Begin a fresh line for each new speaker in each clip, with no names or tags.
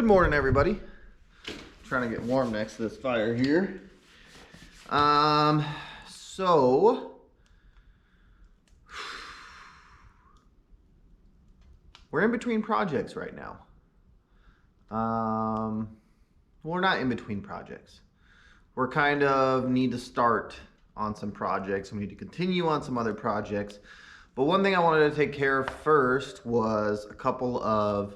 morning, everybody. Trying to get warm next to this fire here. So we're in between projects right now. We're not in between projects. We're kind of need to start on some projects. We need to continue on some other projects. But one thing I wanted to take care of first was a couple of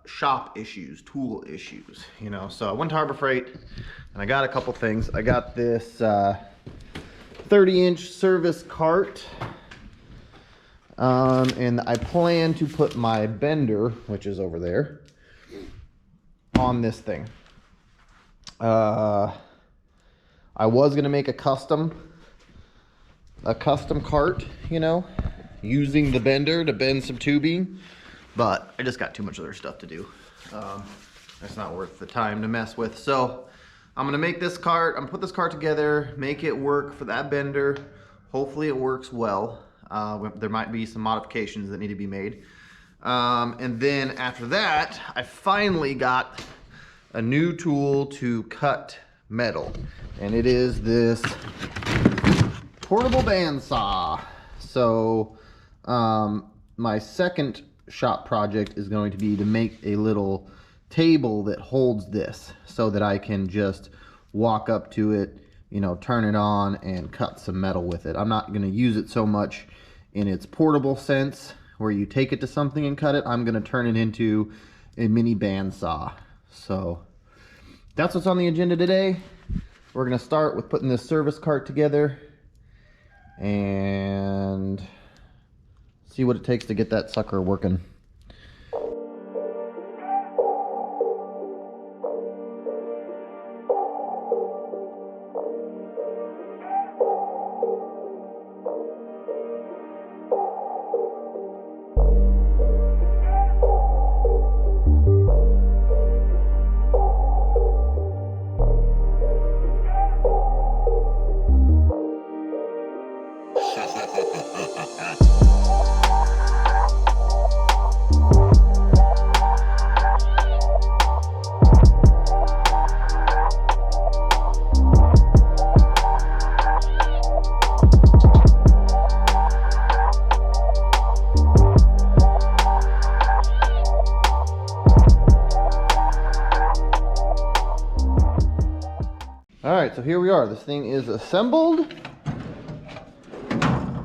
shop issues, tool issues, you know. So I went to Harbor Freight and I got a couple things. I got this 30-inch service cart, and I plan to put my bender, which is over there, on this thing. I was gonna make a custom cart, you know, using the bender to bend some tubing, but I just got too much other stuff to do. It's not worth the time to mess with. So I'm gonna make this cart, I'm gonna put this cart together, make it work for that bender. Hopefully it works well. There might be some modifications that need to be made. And then after that, I finally got a new tool to cut metal. And it is this Porta Band Saw. So my second shop project is going to be to make a little table that holds this so that I can just walk up to it, you know, turn it on and cut some metal with it. I'm not going to use it so much in its portable sense where you take it to something and cut it. I'm going to turn it into a mini bandsaw. So that's what's on the agenda today. We're going to start with putting this service cart together and see what it takes to get that sucker working. Alright, so here we are. This thing is assembled.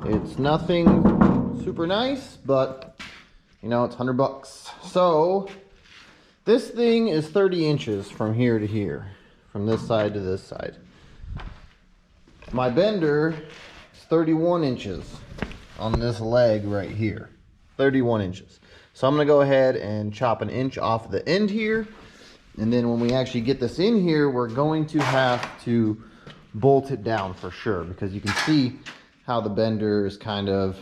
It's nothing super nice, but you know, it's $100. So this thing is 30 inches from here to here, from this side to this side. My bender is 31 inches on this leg right here. 31 inches. So I'm going to go ahead and chop an inch off the end here. And then when we actually get this in here, we're going to have to bolt it down for sure, because you can see how the bender is kind of,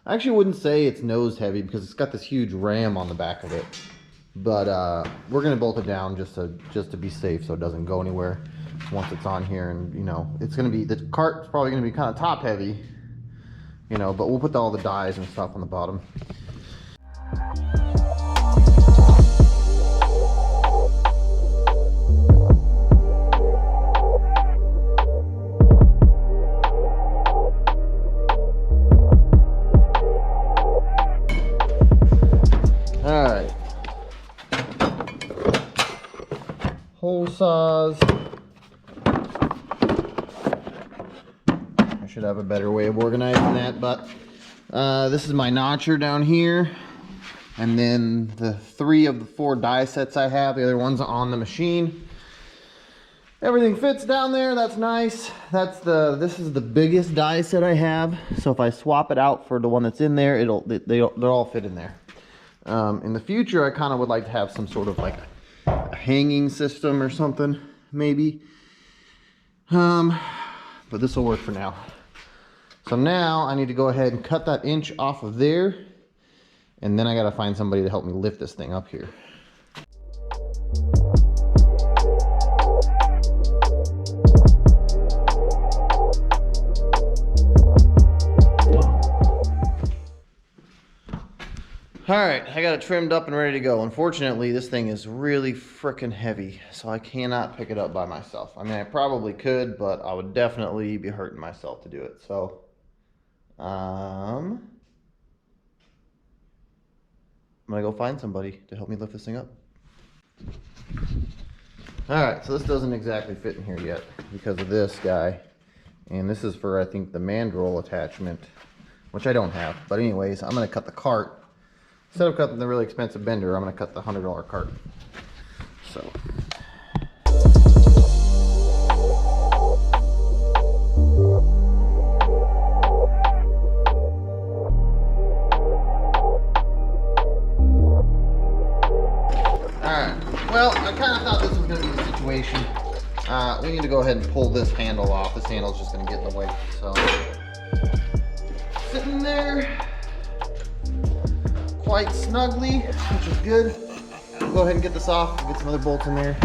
I actually wouldn't say it's nose heavy because it's got this huge ram on the back of it. But we're going to bolt it down just to be safe so it doesn't go anywhere once it's on here. And you know, it's going to be, the cart's probably going to be kind of top heavy, you know, but we'll put all the dies and stuff on the bottom. Alright, hole saws. I should have a better way of organizing that, but this is my notcher down here, and then the 3 of the 4 die sets I have, the other one's on the machine. Everything fits down there, that's nice. This is the biggest die set I have, so if I swap it out for the one that's in there, they'll all fit in there. In the future, I kind of would like to have some sort of like a hanging system or something, maybe. But this will work for now. So now I need to go ahead and cut that inch off of there, and then I got to find somebody to help me lift this thing up here. All right, I got it trimmed up and ready to go. Unfortunately, this thing is really freaking heavy, so I cannot pick it up by myself. I mean, I probably could, but I would definitely be hurting myself to do it. So, I'm gonna go find somebody to help me lift this thing up. All right, so this doesn't exactly fit in here yet because of this guy. And this is for, I think, the mandrel attachment, which I don't have. But anyways, I'm gonna cut the cart. Instead of cutting the really expensive bender, I'm gonna cut the $100 cart. So. Alright, well, I kind of thought this was gonna be the situation. We need to go ahead and pull this handle off. This handle's just gonna get in the way, so. Sitting there. Quite snugly, which is good. Go ahead and get this off, get some other bolts in there.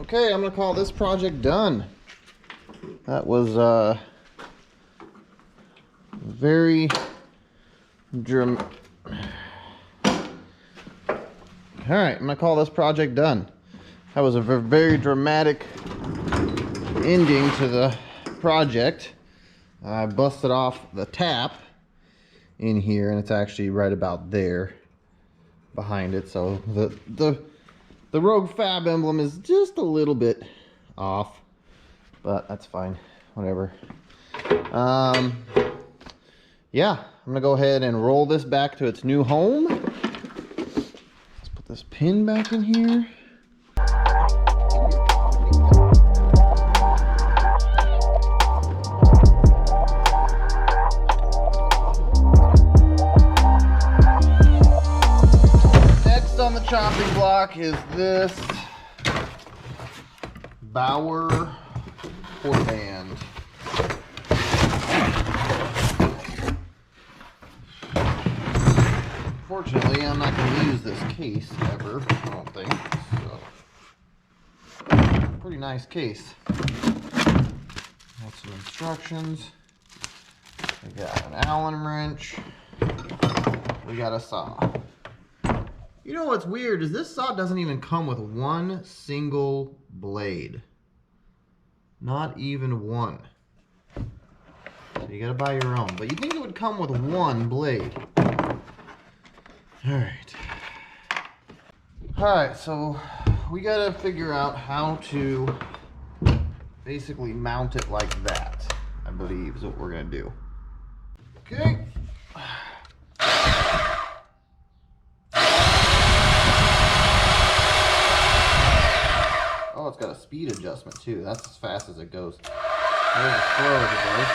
Okay, I'm gonna call this project done. That was very All right, I'm gonna call this project done. That was a very dramatic ending to the project. I busted off the tap in here, and it's actually right about there behind it. So the Rouge Fab emblem is just a little bit off, but that's fine. Whatever. Yeah, I'm gonna go ahead and roll this back to its new home. This pin back in here. Next on the chopping block is this Bauer Porta Band. Unfortunately, I'm not going to use this case ever, I don't think. So, pretty nice case. Got some instructions. We got an Allen wrench. We got a saw. You know what's weird is this saw doesn't even come with one single blade. Not even one. So you got to buy your own. But you think it would come with one blade. Alright, so we gotta figure out how to basically mount it like that, I believe is what we're gonna do. Okay. Oh, it's got a speed adjustment too. That's as fast as it goes. There's as slow as it goes.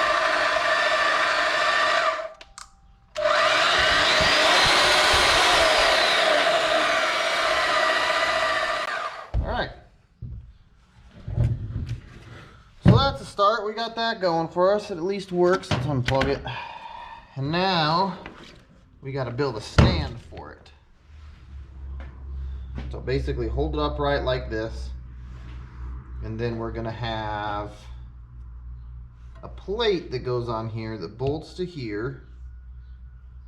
That's a start. We got that going for us. It at least works. Let's unplug it. And now we got to build a stand for it. So basically hold it upright like this. And then we're going to have a plate that goes on here that bolts to here,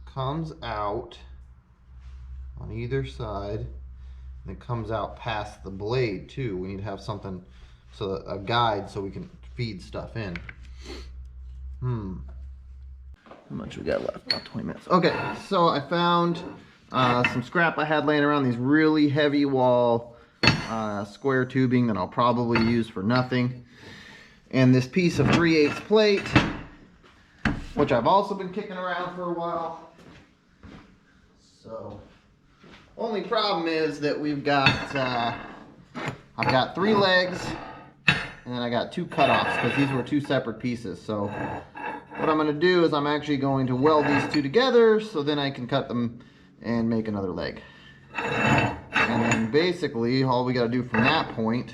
comes out on either side, and it comes out past the blade too. We need to have something, so a guide so we can feed stuff in. How much we got left? About 20 minutes. Okay, so I found some scrap I had laying around, these really heavy wall square tubing that I'll probably use for nothing. And this piece of 3/8 plate, which I've also been kicking around for a while. So, only problem is that we've got, I've got 3 legs, and then I got 2 cutoffs because these were 2 separate pieces. So what I'm going to do is I'm actually going to weld these 2 together so then I can cut them and make another leg. And then basically all we got to do from that point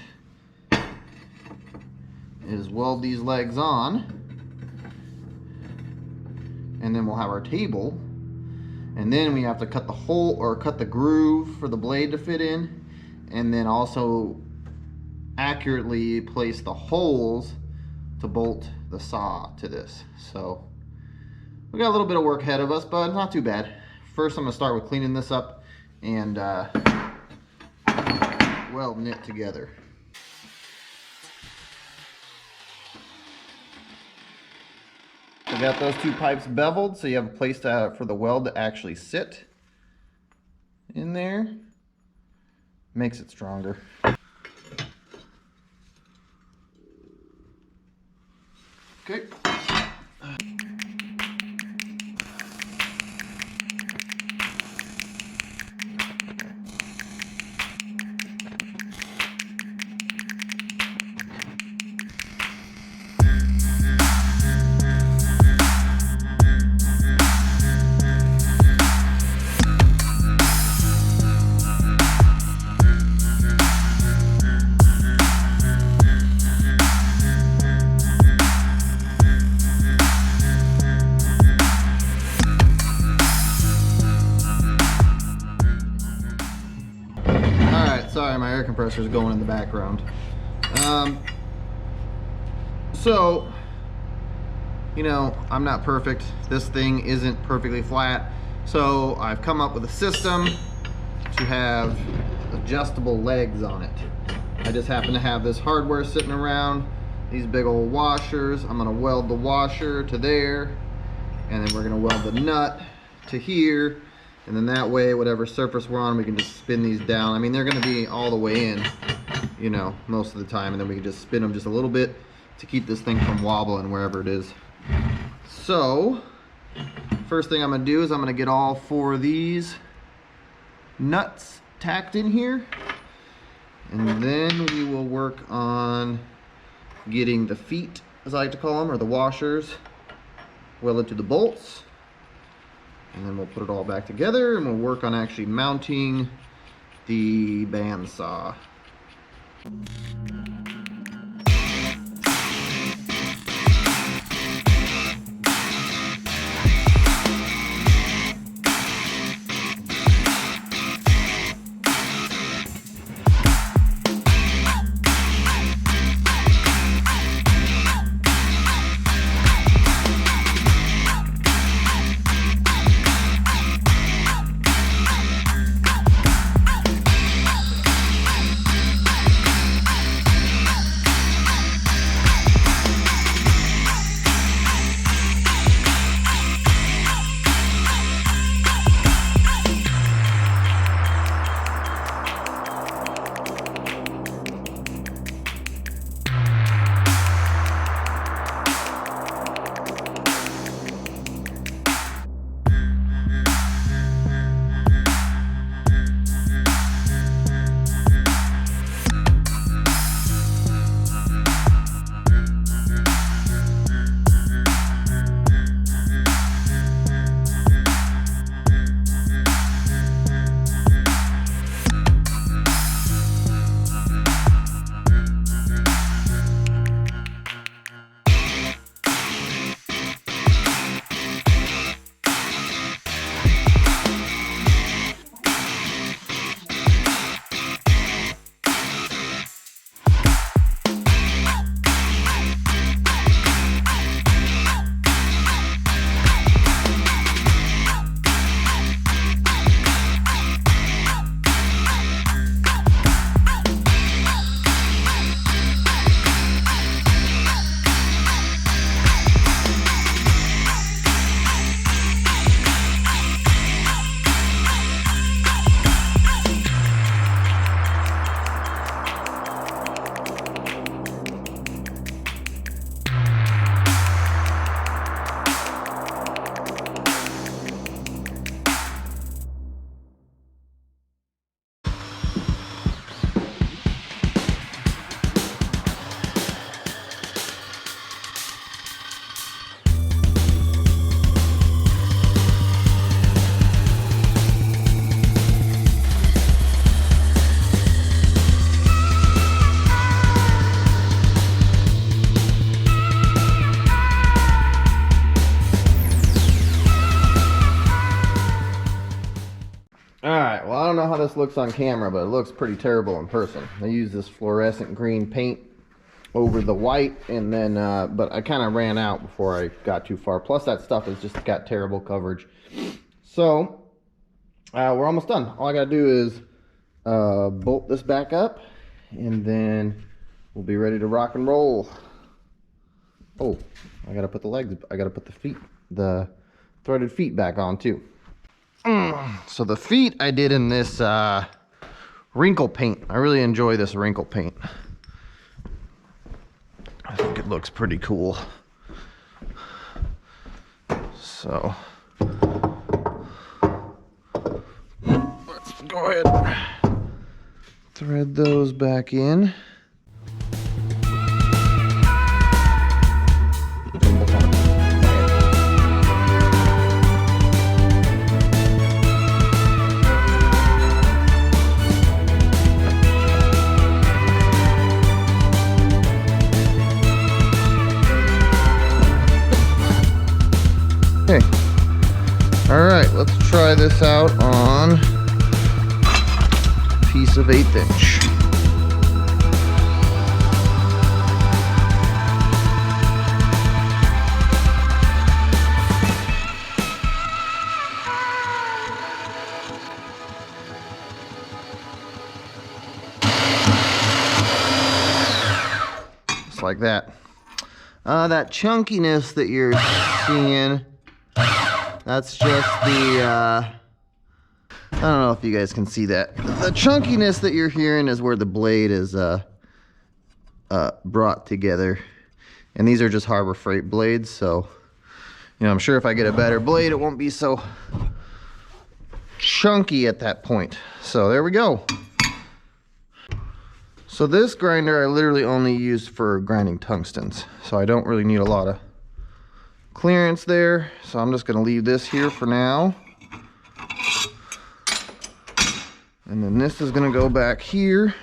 is weld these legs on, and then we'll have our table, and then we have to cut the hole or cut the groove for the blade to fit in, and then also accurately place the holes to bolt the saw to this. So we got a little bit of work ahead of us, but not too bad. First, I'm gonna start with cleaning this up and welding it together. I got those two pipes beveled, so you have a place for the weld to actually sit in there. Makes it stronger. Okay. Sorry, my air compressor is going in the background. So, you know, I'm not perfect. This thing isn't perfectly flat. So I've come up with a system to have adjustable legs on it. I just happen to have this hardware sitting around, these big old washers. I'm gonna weld the washer to there, and then we're gonna weld the nut to here. And then that way, whatever surface we're on, we can just spin these down. I mean, they're gonna be all the way in, you know, most of the time. And then we can just spin them just a little bit to keep this thing from wobbling wherever it is. So, first thing I'm gonna do is I'm gonna get all 4 of these nuts tacked in here. And then we will work on getting the feet, as I like to call them, or the washers, welded to the bolts. And then we'll put it all back together and we'll work on actually mounting the band saw. well, I don't know how this looks on camera, but it looks pretty terrible in person. I use this fluorescent green paint over the white, and then but I kind of ran out before I got too far. Plus that stuff has just got terrible coverage. So we're almost done. All I gotta do is bolt this back up, and then we'll be ready to rock and roll. Oh, I gotta put the legs, I gotta put the feet, the threaded feet back on too. So the feet I did in this wrinkle paint. I really enjoy this wrinkle paint. I think it looks pretty cool. So let's go ahead, thread those back in. Okay. All right, let's try this out on a piece of 1/8 inch. Just like that. That chunkiness that you're seeing, that's just the, I don't know if you guys can see that. The chunkiness that you're hearing is where the blade is brought together. And these are just Harbor Freight blades, so, you know, I'm sure if I get a better blade, it won't be so chunky at that point. So there we go. So this grinder I literally only use for grinding tungstens, so I don't really need a lot of clearance there. So I'm just gonna leave this here for now. And then this is gonna go back here,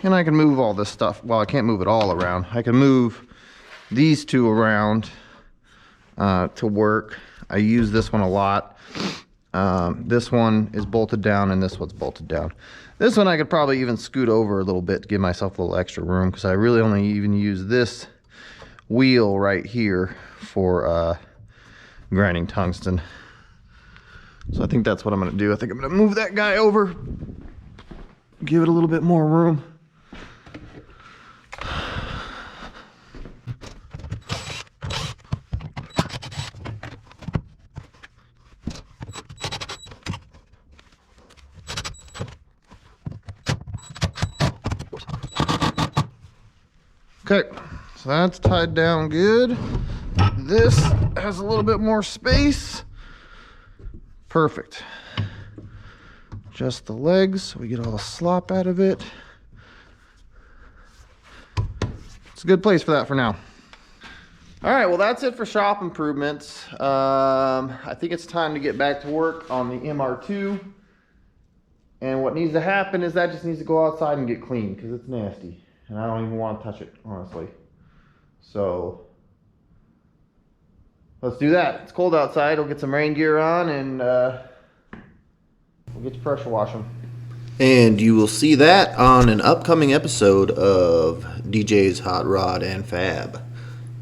and I can move all this stuff. Well, I can't move it all around. I can move these two around to work. I use this one a lot. This one is bolted down and this one's bolted down. This one I could probably even scoot over a little bit to give myself a little extra room, because I really only even use this wheel right here for grinding tungsten. So I think that's what I'm gonna do. I think I'm gonna move that guy over, give it a little bit more room. Okay, so that's tied down good. This has a little bit more space. Perfect. Just the legs so we get all the slop out of it. It's a good place for that for now. All right, well, that's it for shop improvements. I think it's time to get back to work on the MR2. And what needs to happen is that just needs to go outside and get clean, because it's nasty. And I don't even want to touch it, honestly. So let's do that. It's cold outside. We'll get some rain gear on, and we'll get to pressure wash them. And you will see that on an upcoming episode of DJ's Hot Rod and Fab.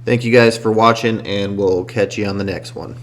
Thank you guys for watching, and we'll catch you on the next one.